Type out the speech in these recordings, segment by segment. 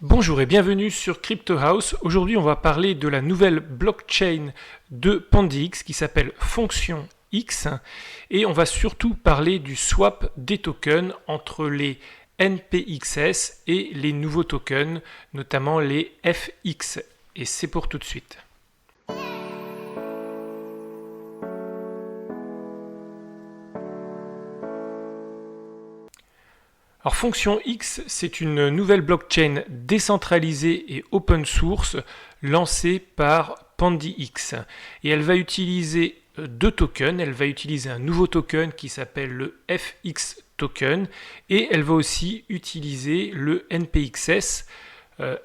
Bonjour et bienvenue sur Crypto House. Aujourd'hui, on va parler de la nouvelle blockchain de PandyX qui s'appelle Fonction X et on va surtout parler du swap des tokens entre les NPXS et les nouveaux tokens, notamment les FX. Et c'est pour tout de suite. Alors Fonction X, c'est une nouvelle blockchain décentralisée et open source lancée par PandyX. Et elle va utiliser deux tokens. Elle va utiliser un nouveau token qui s'appelle le FX token et elle va aussi utiliser le NPXS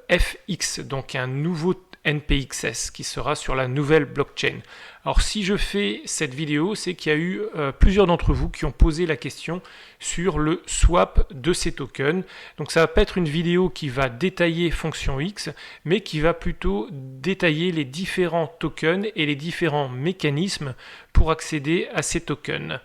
FX, donc un nouveau NPXS qui sera sur la nouvelle blockchain. Alors si je fais cette vidéo, c'est qu'il y a eu plusieurs d'entre vous qui ont posé la question sur le swap de ces tokens. Donc ça va pas être une vidéo qui va détailler Fonction X, mais qui va plutôt détailler les différents tokens et les différents mécanismes pour accéder à ces tokens.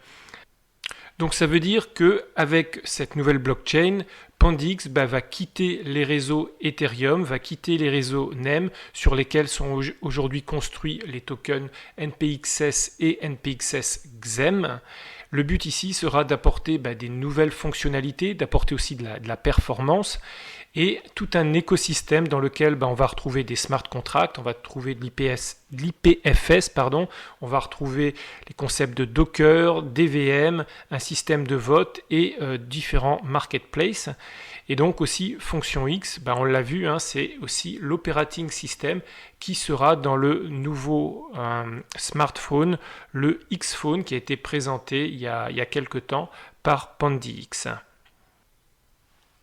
Donc ça veut dire qu'avec cette nouvelle blockchain, PandyX va quitter les réseaux Ethereum, va quitter les réseaux NEM sur lesquels sont aujourd'hui construits les tokens NPXS et NPXS XEM. Le but ici sera d'apporter des nouvelles fonctionnalités, d'apporter aussi de la performance et tout un écosystème dans lequel on va retrouver des smart contracts, on va trouver de l'IPFS, on va retrouver les concepts de Docker, d'EVM, un système de vote et différents marketplaces. Et donc aussi Fonction X, on l'a vu, c'est aussi l'operating system qui sera dans le nouveau smartphone, le X-Phone, qui a été présenté il y a quelques temps par PandyX.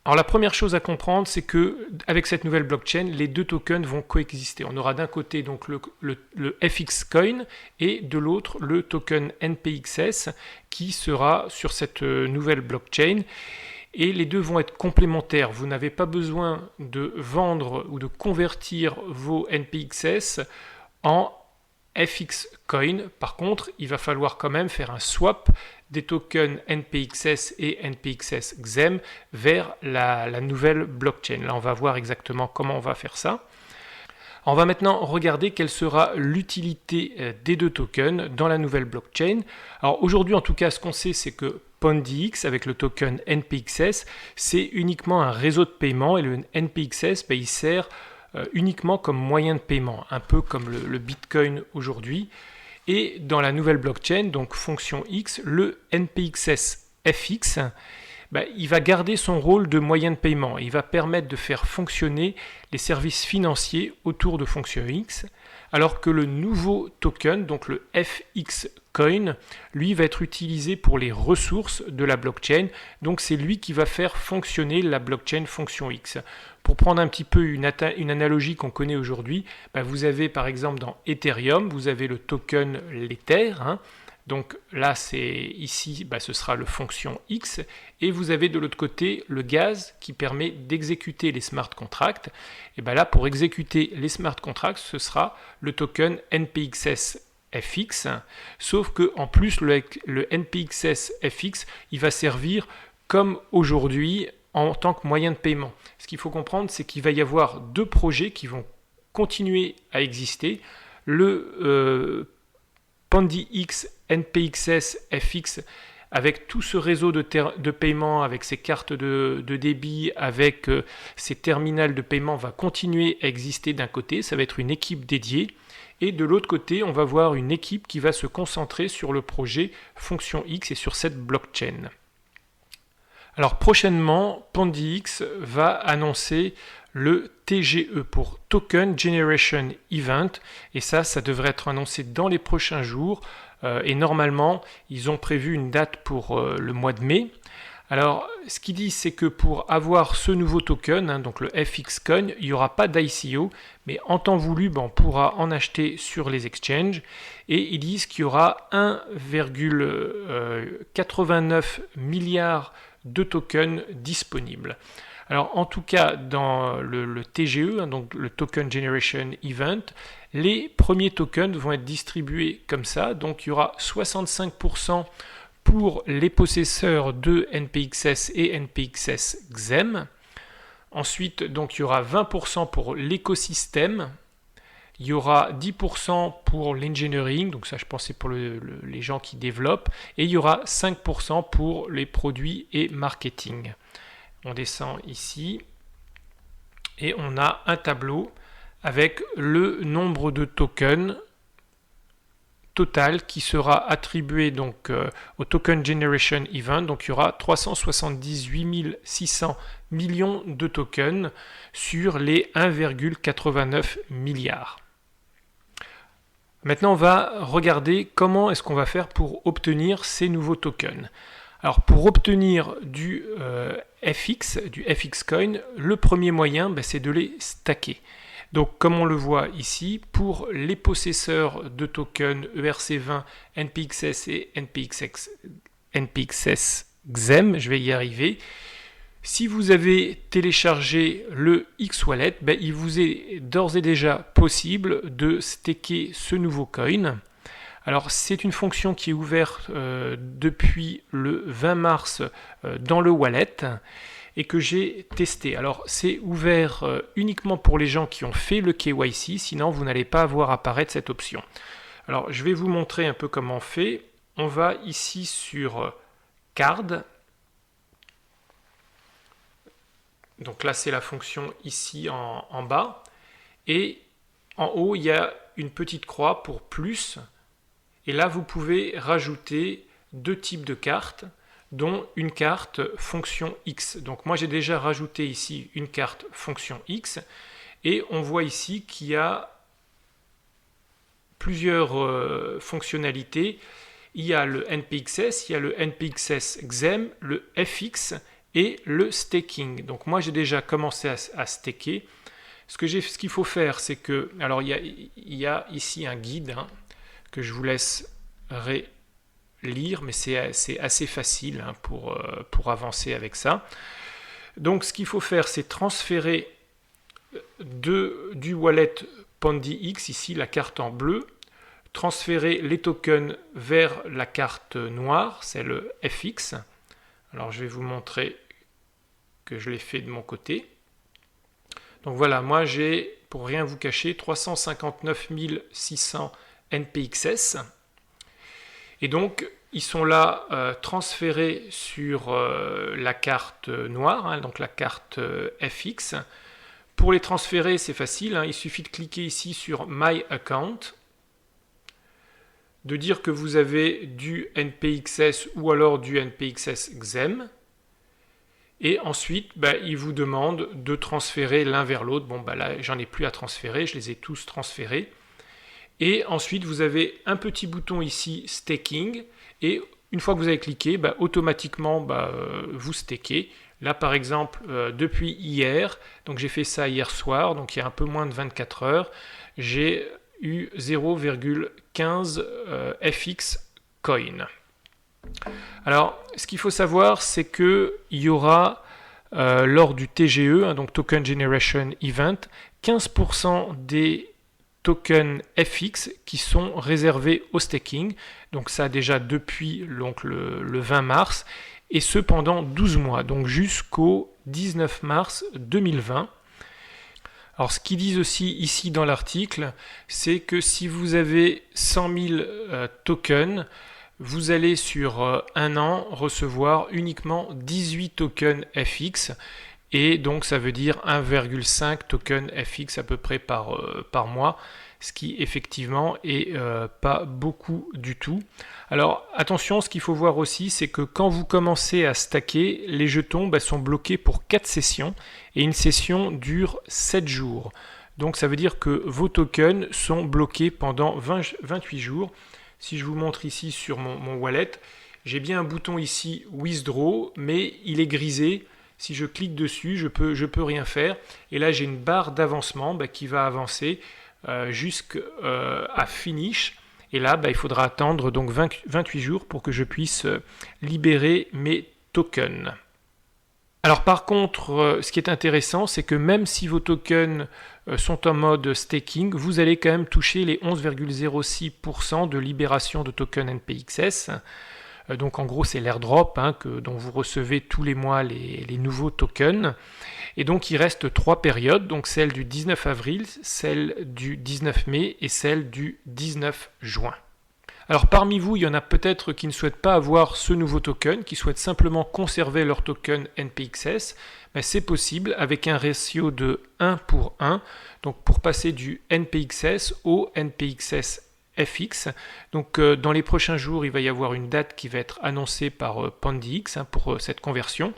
Alors la première chose à comprendre, c'est que avec cette nouvelle blockchain, les deux tokens vont coexister. On aura d'un côté donc le FX Coin et de l'autre le token NPXS qui sera sur cette nouvelle blockchain. Et les deux vont être complémentaires. Vous n'avez pas besoin de vendre ou de convertir vos NPXS en FX Coin. Par contre, il va falloir quand même faire un swap des tokens NPXS et NPXS XEM vers la nouvelle blockchain. Là, on va voir exactement comment on va faire ça. On va maintenant regarder quelle sera l'utilité des deux tokens dans la nouvelle blockchain. Alors aujourd'hui, en tout cas, ce qu'on sait, c'est que PandyX, avec le token NPXS, c'est uniquement un réseau de paiement et le NPXS, il sert uniquement comme moyen de paiement, un peu comme le Bitcoin aujourd'hui. Et dans la nouvelle blockchain, donc Fonction X, le NPXS FX, il va garder son rôle de moyen de paiement. Il va permettre de faire fonctionner les services financiers autour de Fonction X, alors que le nouveau token, donc le FX Coin, lui va être utilisé pour les ressources de la blockchain. Donc c'est lui qui va faire fonctionner la blockchain Fonction X. Pour prendre un petit peu une analogie qu'on connaît aujourd'hui, vous avez par exemple dans Ethereum, vous avez le token l'Ether. Donc là, ici, ce sera le Fonction X. Et vous avez de l'autre côté le gaz qui permet d'exécuter les smart contracts. Et là, pour exécuter les smart contracts, ce sera le token NPXS FX. Sauf qu'en plus, le NPXS FX, il va servir comme aujourd'hui en tant que moyen de paiement. Ce qu'il faut comprendre, c'est qu'il va y avoir deux projets qui vont continuer à exister. Le PandyX NPXS FX avec tout ce réseau de paiement, avec ses cartes de débit, avec ses terminals de paiement va continuer à exister d'un côté, ça va être une équipe dédiée. Et de l'autre côté, on va voir une équipe qui va se concentrer sur le projet Fonction X et sur cette blockchain. Alors prochainement, PandyX va annoncer le TGE pour Token Generation Event et ça devrait être annoncé dans les prochains jours et normalement ils ont prévu une date pour le mois de mai. Alors ce qu'ils disent, c'est que pour avoir ce nouveau token, donc le FX Coin, il n'y aura pas d'ICO, mais en temps voulu, on pourra en acheter sur les exchanges et ils disent qu'il y aura 1,89 milliard de tokens disponibles. Alors en tout cas dans le TGE, donc le Token Generation Event, les premiers tokens vont être distribués comme ça, donc il y aura 65% pour les possesseurs de NPXS et NPXS XEM. Ensuite, donc, il y aura 20% pour l'écosystème. Il y aura 10% pour l'engineering, donc ça je pense c'est pour les gens qui développent, et il y aura 5% pour les produits et marketing. On descend ici et on a un tableau avec le nombre de tokens total qui sera attribué donc au Token Generation Event. Donc il y aura 378 600 millions de tokens sur les 1,89 milliards. Maintenant, on va regarder comment est-ce qu'on va faire pour obtenir ces nouveaux tokens. Alors, pour obtenir du FX, du FX Coin, le premier moyen, c'est de les stacker. Donc, comme on le voit ici, pour les possesseurs de tokens ERC20, NPXS et NPXS XEM, je vais y arriver. Si vous avez téléchargé le X-Wallet, il vous est d'ores et déjà possible de staker ce nouveau coin. Alors c'est une fonction qui est ouverte depuis le 20 mars dans le wallet et que j'ai testé. Alors c'est ouvert uniquement pour les gens qui ont fait le KYC, sinon vous n'allez pas voir apparaître cette option. Alors je vais vous montrer un peu comment on fait. On va ici sur Card. Donc là, c'est la fonction ici en bas. Et en haut, il y a une petite croix pour plus. Et là, vous pouvez rajouter deux types de cartes, dont une carte fonction X. Donc moi, j'ai déjà rajouté ici une carte fonction X. Et on voit ici qu'il y a plusieurs fonctionnalités. Il y a le NPXS, il y a le NPXS XEM, le FX et le staking. Donc moi j'ai déjà commencé à staker. Ce qu'il faut faire, c'est que, alors il y a ici un guide que je vous laisse lire, mais c'est assez facile pour avancer avec ça. Donc ce qu'il faut faire, c'est transférer du wallet PandyX, ici la carte en bleu, transférer les tokens vers la carte noire, c'est le FX. Alors je vais vous montrer que je l'ai fait de mon côté. Donc voilà, moi j'ai, pour rien vous cacher, 359 600 NPXS. Et donc, ils sont là transférés sur la carte noire, donc la carte FX. Pour les transférer, c'est facile, il suffit de cliquer ici sur My Account, de dire que vous avez du NPXS ou alors du NPXS XEM. Et ensuite, il vous demande de transférer l'un vers l'autre. Bon, là, j'en ai plus à transférer, je les ai tous transférés. Et ensuite, vous avez un petit bouton ici, Staking. Et une fois que vous avez cliqué, automatiquement, vous stakez. Là, par exemple, depuis hier, donc j'ai fait ça hier soir, donc il y a un peu moins de 24 heures, j'ai eu 0,15 FX coin. Alors, ce qu'il faut savoir, c'est qu'il y aura, lors du TGE, donc Token Generation Event, 15% des tokens FX qui sont réservés au staking. Donc ça déjà depuis le 20 mars, et ce pendant 12 mois, donc jusqu'au 19 mars 2020. Alors ce qu'ils disent aussi ici dans l'article, c'est que si vous avez 100 000 tokens, vous allez sur un an recevoir uniquement 18 tokens FX, et donc ça veut dire 1,5 token FX à peu près par mois, ce qui effectivement est pas beaucoup du tout. Alors attention, ce qu'il faut voir aussi, c'est que quand vous commencez à stacker, les jetons sont bloqués pour 4 sessions, et une session dure 7 jours. Donc ça veut dire que vos tokens sont bloqués pendant 28 jours. Si je vous montre ici sur mon wallet, j'ai bien un bouton ici Withdraw, mais il est grisé. Si je clique dessus, je peux rien faire. Et là, j'ai une barre d'avancement qui va avancer jusqu'à Finish. Et là, il faudra attendre donc 28 jours pour que je puisse libérer mes tokens. Alors par contre, ce qui est intéressant, c'est que même si vos tokens sont en mode staking, vous allez quand même toucher les 11,06% de libération de tokens NPXS. Donc en gros c'est l'airdrop dont vous recevez tous les mois les nouveaux tokens. Et donc il reste 3 périodes, donc celle du 19 avril, celle du 19 mai et celle du 19 juin. Alors parmi vous, il y en a peut-être qui ne souhaitent pas avoir ce nouveau token, qui souhaitent simplement conserver leur token NPXS. Mais c'est possible avec un ratio de 1 pour 1, donc pour passer du NPXS au NPXS FX. Donc dans les prochains jours, il va y avoir une date qui va être annoncée par PandyX pour cette conversion.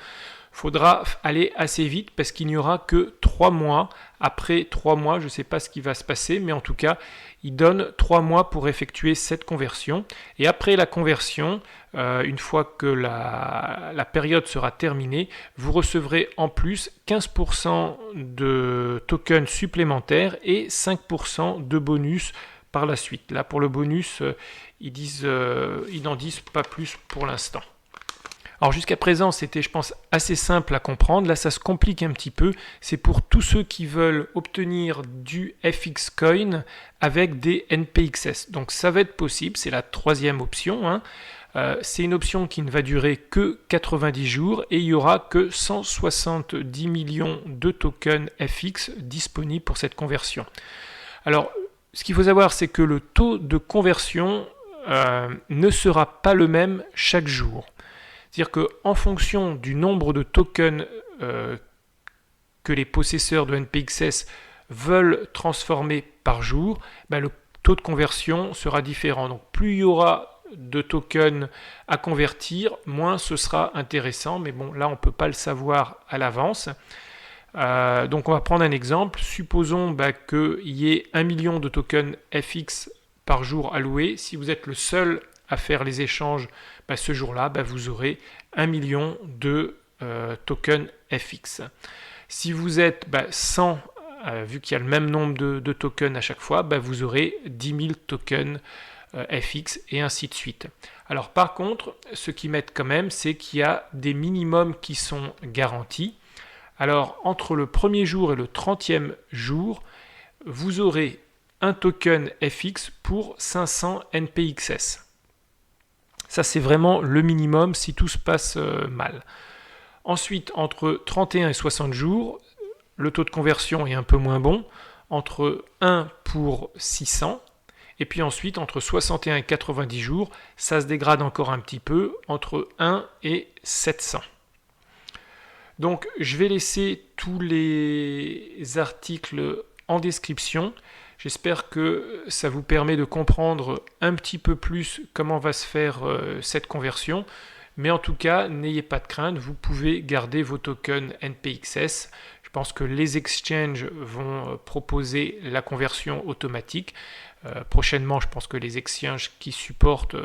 Il faudra aller assez vite parce qu'il n'y aura que 3 mois. Après 3 mois, je ne sais pas ce qui va se passer, mais en tout cas, il donne 3 mois pour effectuer cette conversion. Et après la conversion, une fois que la période sera terminée, vous recevrez en plus 15% de tokens supplémentaires et 5% de bonus par la suite. Là, pour le bonus, ils n'en disent pas plus pour l'instant. Alors jusqu'à présent, c'était, je pense, assez simple à comprendre. Là, ça se complique un petit peu. C'est pour tous ceux qui veulent obtenir du FX Coin avec des NPXS. Donc ça va être possible, c'est la 3e option. C'est une option qui ne va durer que 90 jours et il n'y aura que 170 millions de tokens FX disponibles pour cette conversion. Alors, ce qu'il faut savoir, c'est que le taux de conversion ne sera pas le même chaque jour. C'est-à-dire qu'en fonction du nombre de tokens que les possesseurs de NPXS veulent transformer par jour, le taux de conversion sera différent. Donc plus il y aura de tokens à convertir, moins ce sera intéressant. Mais bon, là, on ne peut pas le savoir à l'avance. Donc on va prendre un exemple. Supposons qu'il y ait 1 million de tokens FX par jour alloués. Si vous êtes le seul à faire les échanges ce jour-là, vous aurez 1 million de tokens FX. Si vous êtes 100, vu qu'il y a le même nombre de tokens à chaque fois, vous aurez 10 000 tokens FX et ainsi de suite. Alors par contre, ce qu'ils mettent quand même, c'est qu'il y a des minimums qui sont garantis. Alors entre le premier jour et le 30e jour, vous aurez un token FX pour 500 NPXS. Ça, c'est vraiment le minimum si tout se passe mal. Ensuite, entre 31 et 60 jours, le taux de conversion est un peu moins bon, entre 1 pour 600. Et puis ensuite, entre 61 et 90 jours, ça se dégrade encore un petit peu, entre 1 et 700. Donc, je vais laisser tous les articles en description. J'espère que ça vous permet de comprendre un petit peu plus comment va se faire cette conversion. Mais en tout cas, n'ayez pas de crainte, vous pouvez garder vos tokens NPXS. Je pense que les exchanges vont proposer la conversion automatique. Prochainement, je pense que les exchanges qui supportent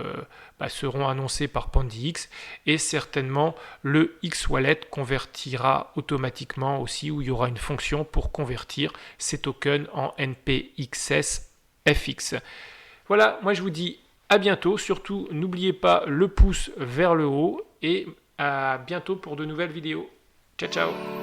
seront annoncés par PandyX et certainement le X-Wallet convertira automatiquement aussi, où il y aura une fonction pour convertir ces tokens en NPXS FX. Voilà, moi je vous dis à bientôt. Surtout, n'oubliez pas le pouce vers le haut et à bientôt pour de nouvelles vidéos. Ciao, ciao!